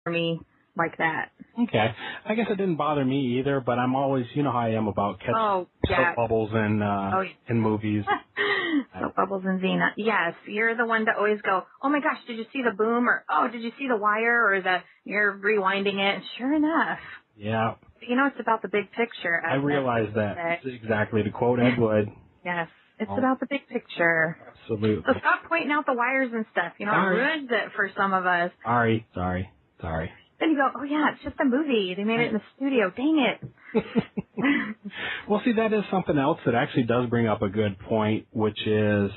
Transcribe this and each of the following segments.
me like that. Okay. I guess it didn't bother me either, but I'm always, you know how I am about catching soap bubbles in movies. Soap bubbles in Xena. Yes, you're the one to always go, oh my gosh, did you see the boom? Or, oh, did you see the wire? Or you're rewinding it. And sure enough. Yeah. You know, it's about the big picture. I realize that. Exactly. To quote Ed Wood. Yes. It's about the big picture. Absolutely. So stop pointing out the wires and stuff. You know, it ruins it for some of us. Sorry. Then you go, oh yeah, it's just a movie. They made it in the studio. Dang it. Well, see, that is something else that actually does bring up a good point, which is,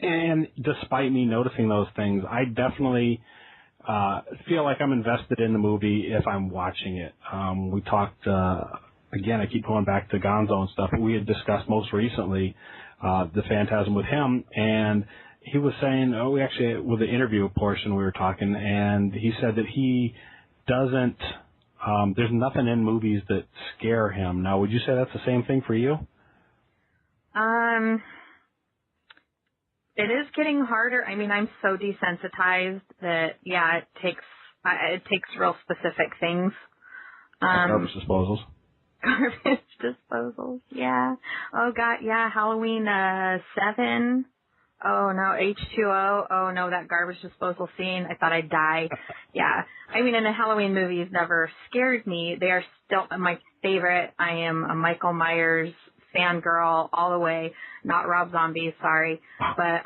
and despite me noticing those things, I definitely feel like I'm invested in the movie if I'm watching it. We talked, again, I keep going back to Gonzo and stuff, but we had discussed most recently the Phantasm with him, and he was saying, we actually, with the interview portion we were talking, and he said that he doesn't, there's nothing in movies that scare him. Now, would you say that's the same thing for you? It is getting harder. I mean, I'm so desensitized that, it takes real specific things. Garbage disposals. Garbage disposals, yeah. Oh, God, yeah, Halloween 7. Oh, no, H2O. Oh, no, that garbage disposal scene. I thought I'd die. Yeah. I mean, and the Halloween movies never scared me. They are still my favorite. I am a Michael Myers fangirl all the way. Not Rob Zombie, sorry. But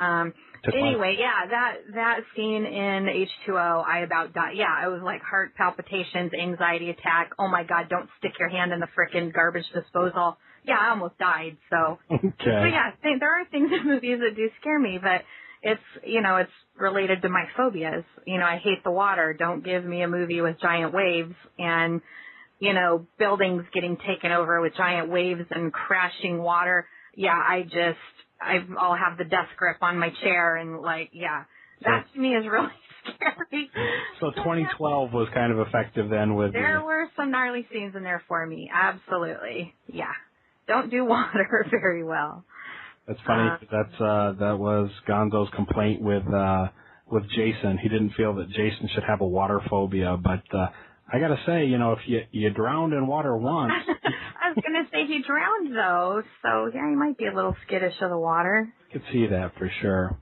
anyway, that scene in H2O, I about died. Yeah, it was like heart palpitations, anxiety attack. Oh, my God, don't stick your hand in the frickin' garbage disposal. Yeah, I almost died, so. Okay. So, yeah, there are things in movies that do scare me, but it's related to my phobias. You know, I hate the water. Don't give me a movie with giant waves and, buildings getting taken over with giant waves and crashing water. Yeah, I'll have the death grip on my chair and, that to me is really scary. So 2012 was kind of effective then with There were some gnarly scenes in there for me, absolutely, yeah. Don't do water very well. That's funny. That was Gonzo's complaint with Jason. He didn't feel that Jason should have a water phobia, but I got to say, if you drowned in water once. I was going to say he drowned though, so yeah, he might be a little skittish of the water. I could see that for sure.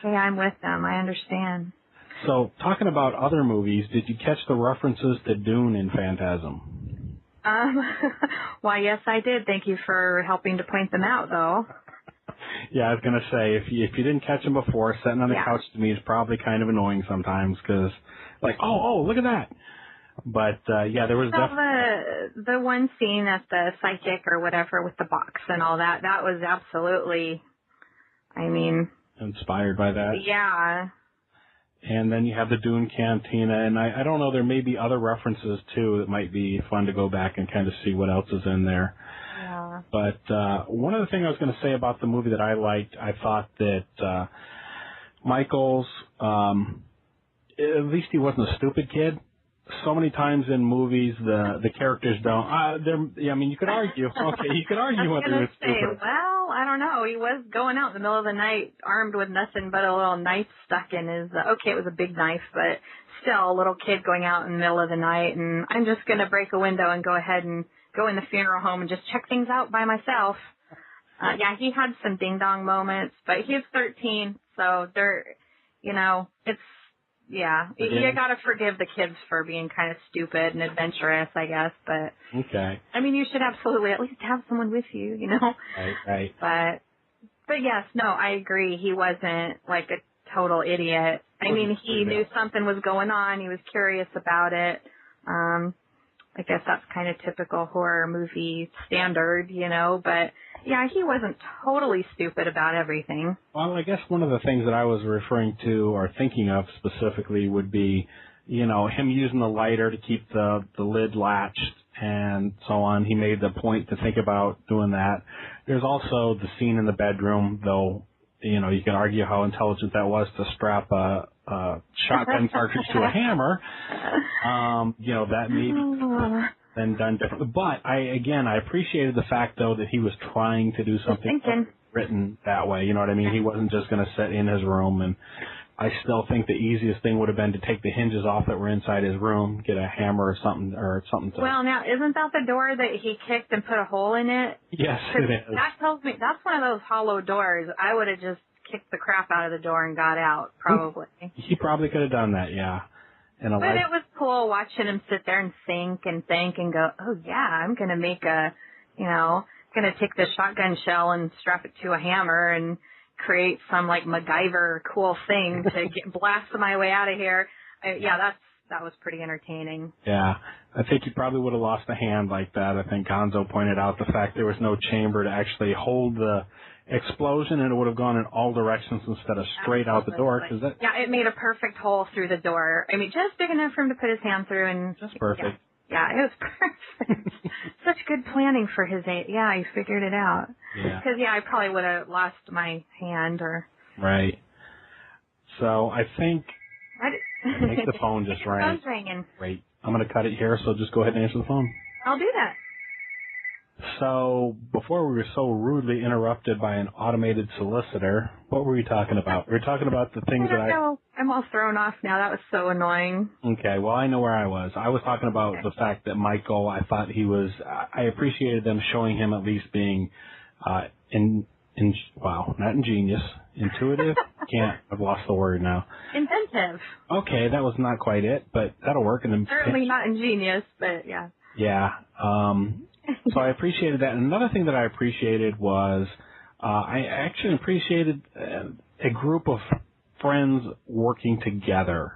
Hey, I'm with them. I understand. So, talking about other movies, did you catch the references to Dune in Phantasm? Why, yes, I did. Thank you for helping to point them out, though. Yeah, I was going to say, if you didn't catch them before, sitting on the couch to me is probably kind of annoying sometimes because, oh, look at that. But, there was definitely... The one scene at the psychic or whatever with the box and all that, that was absolutely, inspired by that? Yeah. And then you have the Dune Cantina, and I don't know, there may be other references, too, that might be fun to go back and kind of see what else is in there. Yeah. But one other thing I was going to say about the movie that I liked, I thought that Michael's, at least he wasn't a stupid kid. So many times in movies, the characters don't. You could argue. Okay, you could argue whether it's stupid. Well, I don't know. He was going out in the middle of the night armed with nothing but a little knife stuck in his. Okay, it was a big knife, but still a little kid going out in the middle of the night. And I'm just going to break a window and go ahead and go in the funeral home and just check things out by myself. He had some ding dong moments, but he's 13, so it's. Yeah, you got to forgive the kids for being kind of stupid and adventurous, I guess. But okay, you should absolutely at least have someone with you, Right. But yes, no, I agree. He wasn't like a total idiot. He knew something was going on. He was curious about it. I guess that's kind of typical horror movie standard, But yeah, he wasn't totally stupid about everything. Well, I guess one of the things that I was referring to or thinking of specifically would be, him using the lighter to keep the lid latched and so on. He made the point to think about doing that. There's also the scene in the bedroom, though, you can argue how intelligent that was to strap a shotgun cartridge to a hammer. That maybe been done differently. But I appreciated the fact, though, that he was trying to do something written that way. You know what I mean? He wasn't just going to sit in his room and I still think the easiest thing would have been to take the hinges off that were inside his room, get a hammer or something to... Well, now, isn't that the door that he kicked and put a hole in it? Yes, it is. That tells me, that's one of those hollow doors. I would have just kicked the crap out of the door and got out, probably. He probably could have done that, yeah. But it was cool watching him sit there and think and go, oh, yeah, I'm going to make going to take this shotgun shell and strap it to a hammer and create some, like, MacGyver cool thing to blast my way out of here. That was pretty entertaining. Yeah. I think you probably would have lost a hand like that. I think Gonzo pointed out the fact there was no chamber to actually hold the explosion, and it would have gone in all directions instead of straight out the door. Yeah, it made a perfect hole through the door. I mean, just big enough for him to put his hand through. And just perfect. Yeah, it was perfect. Such good planning for his age. Yeah, he figured it out. Yeah. Because, I probably would have lost my hand or... Right. So I think the phone just rang. The phone's ringing. Great. I'm going to cut it here, so just go ahead and answer the phone. I'll do that. So before we were so rudely interrupted by an automated solicitor, what were we talking about? We were talking about the things that I'm all thrown off now. That was so annoying. Okay, well, I know where I was. I was talking about the fact that Michael, I thought I appreciated them showing him at least being, not ingenious, intuitive, I've lost the word now. Inventive. Okay, that was not quite it, but that'll work. Certainly not ingenious, but yeah. Yeah, so I appreciated that. And another thing that I appreciated was I actually appreciated a group of friends working together.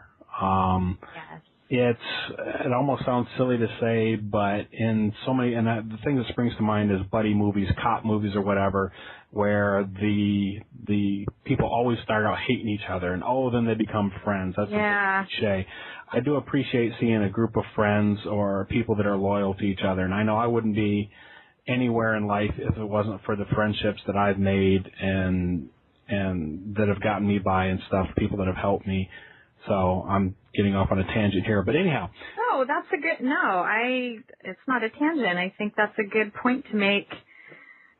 Yes. It almost sounds silly to say, but in so many, and the thing that springs to mind is buddy movies, cop movies or whatever, where the people always start out hating each other, and then they become friends. That's a cliche. I do appreciate seeing a group of friends or people that are loyal to each other, and I know I wouldn't be anywhere in life if it wasn't for the friendships that I've made and that have gotten me by and stuff, people that have helped me. So I'm getting off on a tangent here, but anyhow. Oh, that's it's not a tangent. I think that's a good point to make.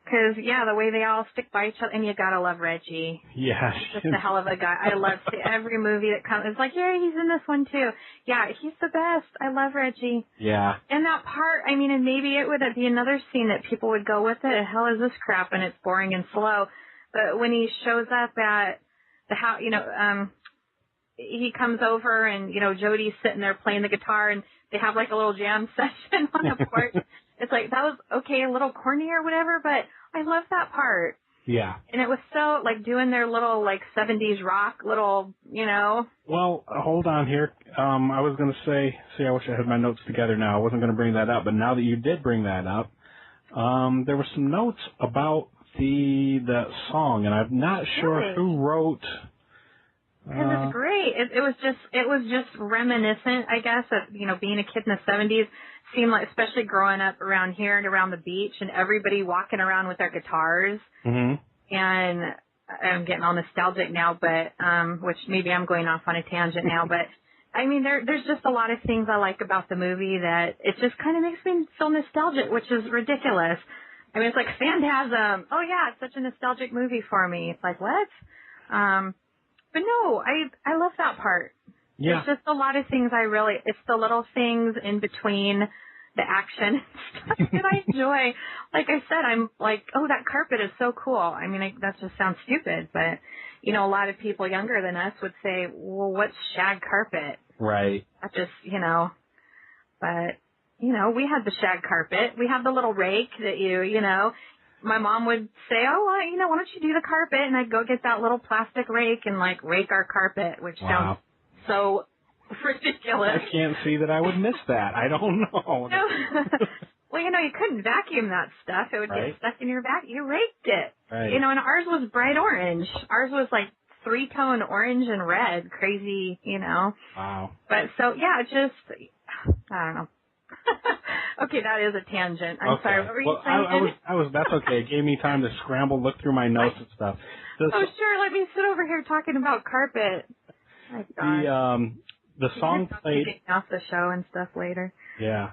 Because, the way they all stick by each other, and you gotta love Reggie. Yeah. He's just a hell of a guy. I love every movie that comes. It's like, he's in this one too. Yeah, he's the best. I love Reggie. Yeah. And that part, and maybe it would be another scene that people would go, what the hell is this crap? And it's boring and slow. But when he shows up at the house, he comes over and, Jody's sitting there playing the guitar and they have like a little jam session on the porch. It's like, that was okay, a little corny or whatever, but I love that part. Yeah. And it was so, like, doing their little, like, 70s rock little, Well, hold on here. I was going to say, I wish I had my notes together now. I wasn't going to bring that up, but now that you did bring that up, there were some notes about the song, and I'm not sure who wrote... Because it's great. It was just reminiscent, I guess, of, being a kid in the 70s. Seemed like, especially growing up around here and around the beach and everybody walking around with their guitars. Mm-hmm. And I'm getting all nostalgic now, but, which maybe I'm going off on a tangent now, but there's just a lot of things I like about the movie that it just kind of makes me feel nostalgic, which is ridiculous. It's like Phantasm. Oh yeah, it's such a nostalgic movie for me. It's like, what? But no, I love that part. Yeah. There's just a lot of things it's the little things in between the action and stuff that I enjoy. Like I said, I'm like, oh, that carpet is so cool. That just sounds stupid, but, a lot of people younger than us would say, well, what's shag carpet? Right. That just, but, we had the shag carpet. We have the little rake that my mom would say, oh, well, why don't you do the carpet? And I'd go get that little plastic rake and, like, rake our carpet, which sounds so ridiculous. I can't see that I would miss that. I don't know. No. Well, you couldn't vacuum that stuff. It would get stuck in your vacuum. You raked it. Right. And ours was bright orange. Ours was, like, 3-tone orange and red. Crazy, Wow. But so, I don't know. Okay, that is a tangent. I'm sorry. What were you saying? That's okay. It gave me time to scramble, look through my notes and stuff. Sure. Let me sit over here talking about carpet. My God. The song played off the show and stuff later. Yeah.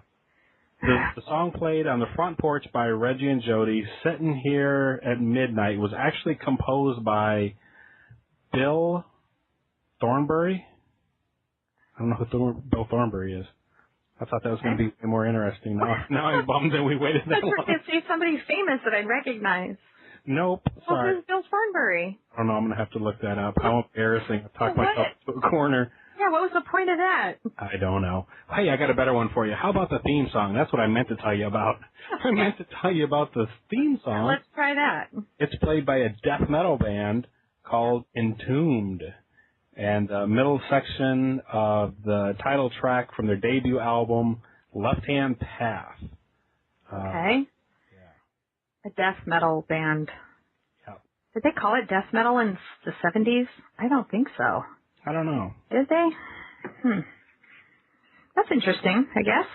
The song played on the front porch by Reggie and Jody, Sitting Here at Midnight, was actually composed by Bill Thornbury. I don't know who Bill Thornbury is. I thought that was going to be more interesting. Now I'm bummed that we waited that long. I see somebody famous that I'd recognize. Nope. Sorry. Well, who's Bill Thornbury? I don't know. I'm going to have to look that up. How embarrassing. I talked myself to a corner. Yeah, what was the point of that? I don't know. Hey, I got a better one for you. How about the theme song? That's what I meant to tell you about. I meant to tell you about the theme song. Let's try that. It's played by a death metal band called Entombed. And the middle section of the title track from their debut album, Left Hand Path. Okay. Yeah. A death metal band. Yep. Did they call it death metal in the 70s? I don't think so. I don't know. Did they? That's interesting, I guess.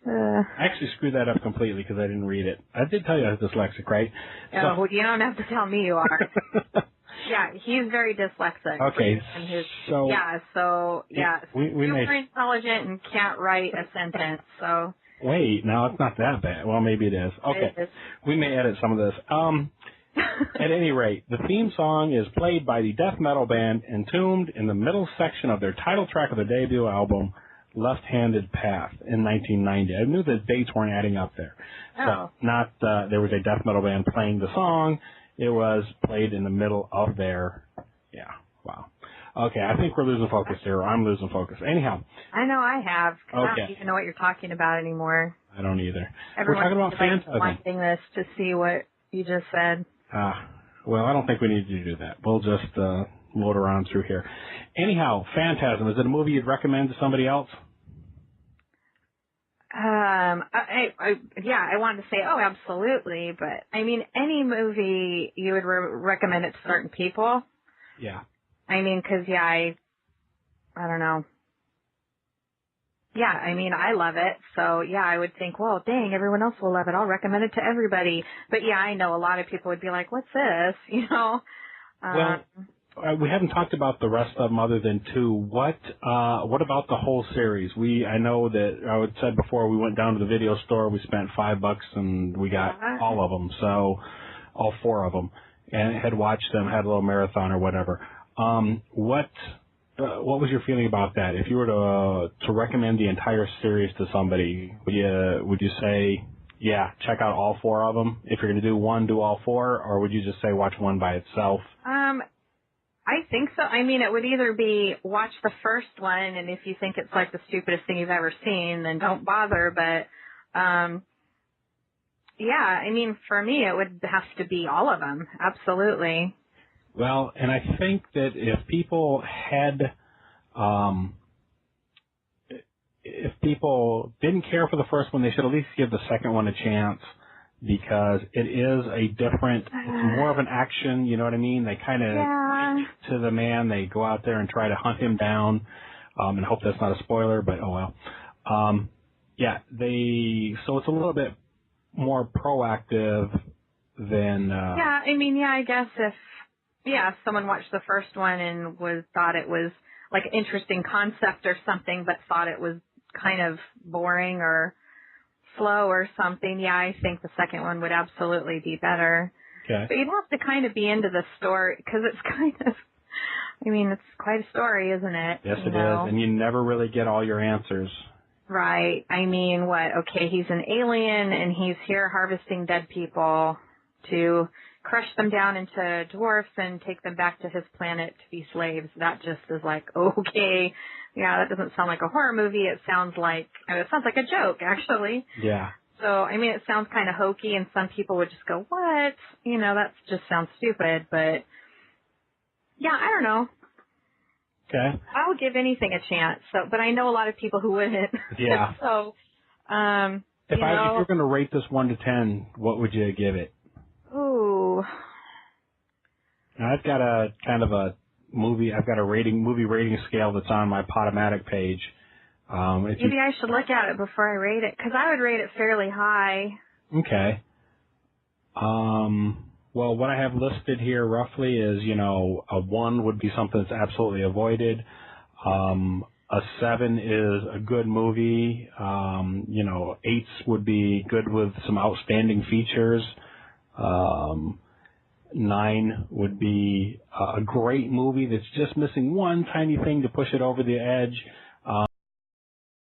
I actually screwed that up completely because I didn't read it. I did tell you I was dyslexic, right? Oh, well, you don't have to tell me you are. Yeah, he's very dyslexic. Okay, so... We super intelligent and can't write a sentence, so... Wait, no, it's not that bad. Well, maybe it is. Okay, it is. We may edit some of this. At any rate, the theme song is played by the death metal band Entombed in the middle section of their title track of their debut album, Left-Handed Path, in 1990. I knew the dates weren't adding up there. Oh. So, not there was a death metal band playing the song. It was played in the middle of their, wow. Okay, I think we're losing focus here. I'm losing focus. Anyhow. I know I have. Okay. I don't even know what you're talking about anymore. I don't either. Everyone's we're talking about Phantasm. Watching this to see what you just said. Well, I don't think we need to do that. We'll just load around through here. Anyhow, Phantasm, is it a movie you'd recommend to somebody else? I wanted to say, oh, absolutely, but I mean, any movie you would recommend it to certain people. Yeah. I mean, 'cause I don't know. Yeah, I mean, I love it, so yeah, I would think, well, dang, everyone else will love it. I'll recommend it to everybody. But yeah, I know a lot of people would be like, what's this? You know. We haven't talked about the rest of them other than two. What about the whole series? I know that I had said before we went down to the video store, we spent $5 and we got all of them, so all four of them, and had watched them, had a little marathon or whatever. What was your feeling about that? If you were to recommend the entire series to somebody, would you say, yeah, check out all four of them? If you're going to do one, do all four, or would you just say watch one by itself? I think so. I mean, it would either be watch the first one, and if you think it's like the stupidest thing you've ever seen, then don't bother. But, yeah, I mean, for me, it would have to be all of them. Absolutely. Well, and I think that if people didn't care for the first one, they should at least give the second one a chance, because it is a different, it's more of an action, you know what I mean? They kind of to the man, they go out there and try to hunt him down, and hope that's not a spoiler, but oh well. So it's a little bit more proactive than... I guess if someone watched the first one and thought it was like an interesting concept or something, but thought it was kind of boring or slow or something, I think the second one would absolutely be better. Okay. But you'd have to kind of be into the story, because it's kind of, it's quite a story, isn't it? Yes, it is, and you never really get all your answers. Right. He's an alien, and he's here harvesting dead people to crush them down into dwarfs and take them back to his planet to be slaves. That just is like, okay, that doesn't sound like a horror movie. It sounds like a joke, actually. Yeah. So, it sounds kind of hokey, and some people would just go, what? That just sounds stupid, but yeah, I don't know. Okay. I'll give anything a chance. But I know a lot of people who wouldn't. Yeah. So, if you're going to rate this 1 to 10, what would you give it? Ooh. Now, I've got a kind of a movie. I've got a movie rating scale that's on my Podomatic page. Maybe I should look at it before I rate it, because I would rate it fairly high. Okay. Well, what I have listed here roughly is, a 1 would be something that's absolutely avoided. A 7 is a good movie. 8s would be good with some outstanding features. 9 would be a great movie that's just missing one tiny thing to push it over the edge.